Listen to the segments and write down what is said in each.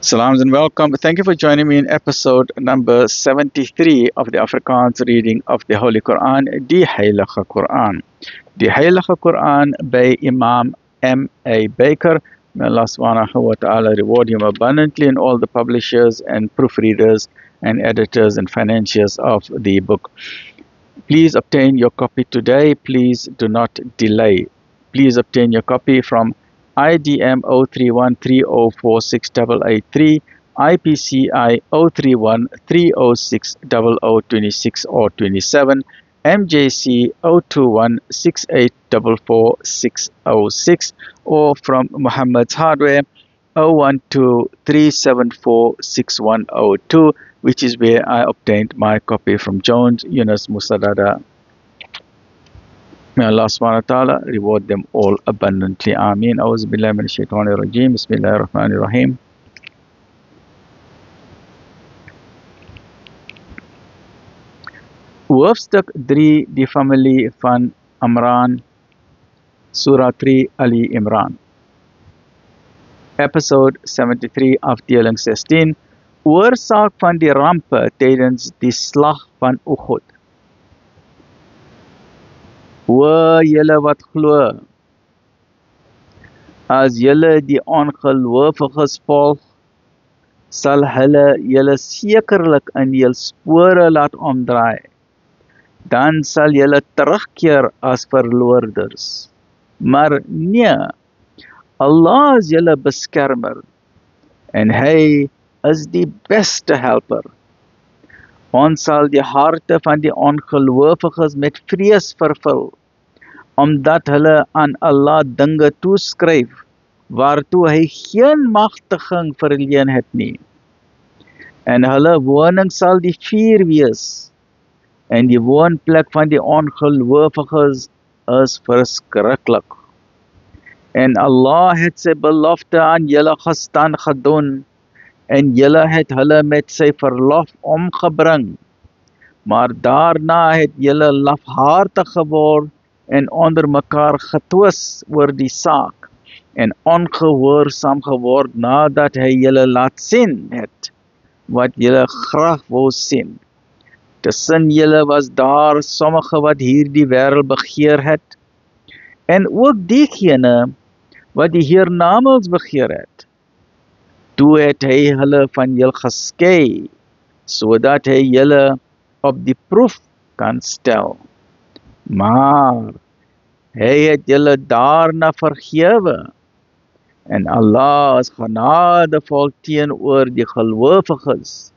Salams and welcome. Thank you for joining me in episode number 73 of the Afrikaans reading of the Holy Quran, the Heilige Quran. The Heilige Quran by Imam M.A. Baker. May Allah subhanahu wa ta'ala reward him abundantly and all the publishers and proofreaders and editors and financiers of the book. Please obtain your copy today. Please do not delay. Please obtain your copy from IDM 03130468883, IPCI 03130600026 or 27, MJC 02168444606, or from Muhammad's Hardware 01237461102, which is where I obtained my copy from Jones Yunus Musadada. May Allah subhanahu wa ta'ala reward them all abundantly. Ameen. Auzu billahi minash shaitanir rajeem. Bismillahir rahmanir rahim. Hoofstuk 3, die familie van Amran, Surah 3, Ali Imran. Episode 73, afdeling 16, oorsaak van die rampe tydens die slag van Uhud. O julle wat glo, as julle die ongelowiges volg, sal hulle julle sekerlik in jul spore laat omdraai. Dan sal julle terugkeer as verloorders. Maar nee, Allah is julle beskermer en hy is die beste helper. Ons sal die harte van die ongelowiges met vrees vervul, omdat hulle aan Allah dinge toeskryf, waartoe hy geen magtiging verleen het nie. En hulle woning sal die vuur wees, en die woonplek van die ongelowiges is verskriklik. En Allah het sy belofte aan julle gestand gedoen, en julle het hulle met sy verlof omgebring. Maar daarna het julle lafhartig geword en onder mekaar getwis oor die saak, en ongehoorsaam geword nadat hy julle laat sien het, wat julle graag wou sien. Tussen julle was daar sommige wat hierdie wêreld begeer het, en ook diegene wat die hiernamaals begeer het. Toe het hy hulle van julle geskei, sodat hy julle op die proef kan stel. Maar hy het julle daarna vergewe, en Allah is genadevol teenoor die gelowiges.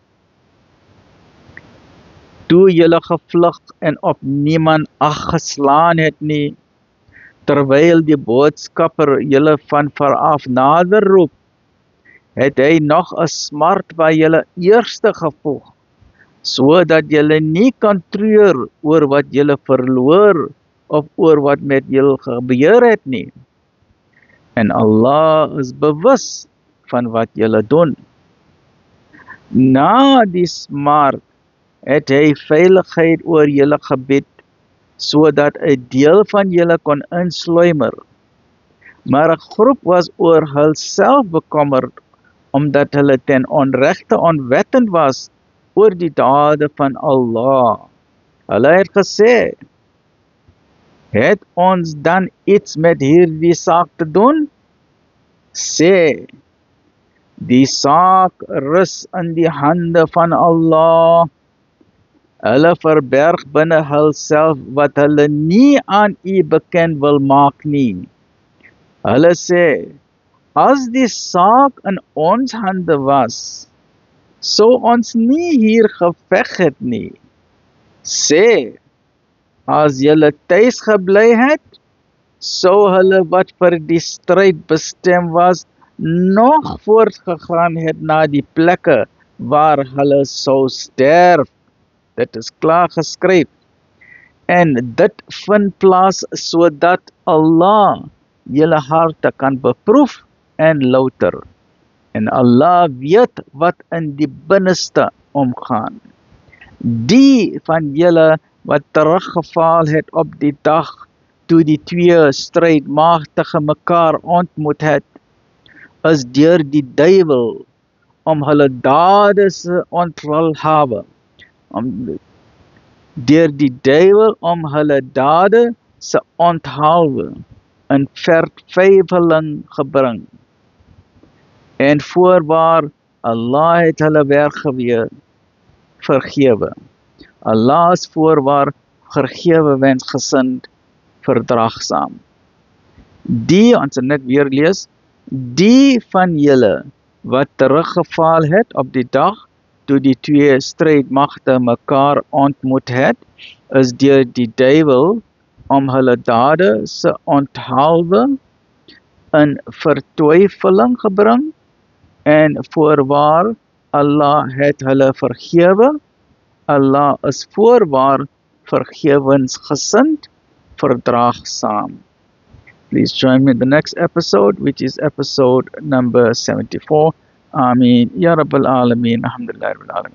Toe julle gevlug en op niemand ag geslaan het nie, terwyl die boodskapper julle van veraf nader roep, het hy nog 'n smart by julle eerste gevoeg, sodat julle nie kan treur oor wat julle verloor of oor wat met julle gebeur het nie. En Allah is bewus van wat julle doen. Na die smart het hy veiligheid oor julle gebied, sodat 'n deel van julle kon insluimer. Maar 'n groep was oor hulself bekommerd, omdat hulle ten onregte onwetend was oor die dade van Allah. Hulle het gesê, het ons dan iets met hierdie saak te doen? Sê, die saak rus in die hande van Allah. Hulle verberg binne hulself wat hulle nie aan u bekend wil maak nie. Hulle sê, as die saak in ons hande was, sou ons nie hier geveg het nie. Sê, as julle tuis gebly het, sou hulle wat vir die stryd bestem was, nog voortgegaan het na die plekke waar hulle sou sterf. Dit is klaar geskryf. En dit vind plaas sodat Allah julle harte kan beproef en louter. En Allah weet wat in die binneste omgaan. Die van julle wat teruggeval het op die dag toe die twee strijdmagtige mekaar ontmoet het, is deur die duiwel om hulle dade se ontheilhawe, deur die duiwel om hulle dade se onthaalwe in vertwyfeling gebring. En voorwaar, Allah het hulle vergewe. Allah is voorwaar vergewe wensgesind, verdraagsaam. Die, ons het net weer lees, die van julle wat teruggeval het op die dag toe die twee strijdmagte mekaar ontmoet het, is deur die duiwel om hulle dade se onthaalwe in vertwyfeling gebring, en voorwaar, Allah het hulle vergewe. Allah is voorwaar vergewensgesind, verdraagsaam. Please join me in the next episode, which is episode number 74. Ameen. Ya Rabbal Alameen. Alhamdulillah Rabbil Alameen.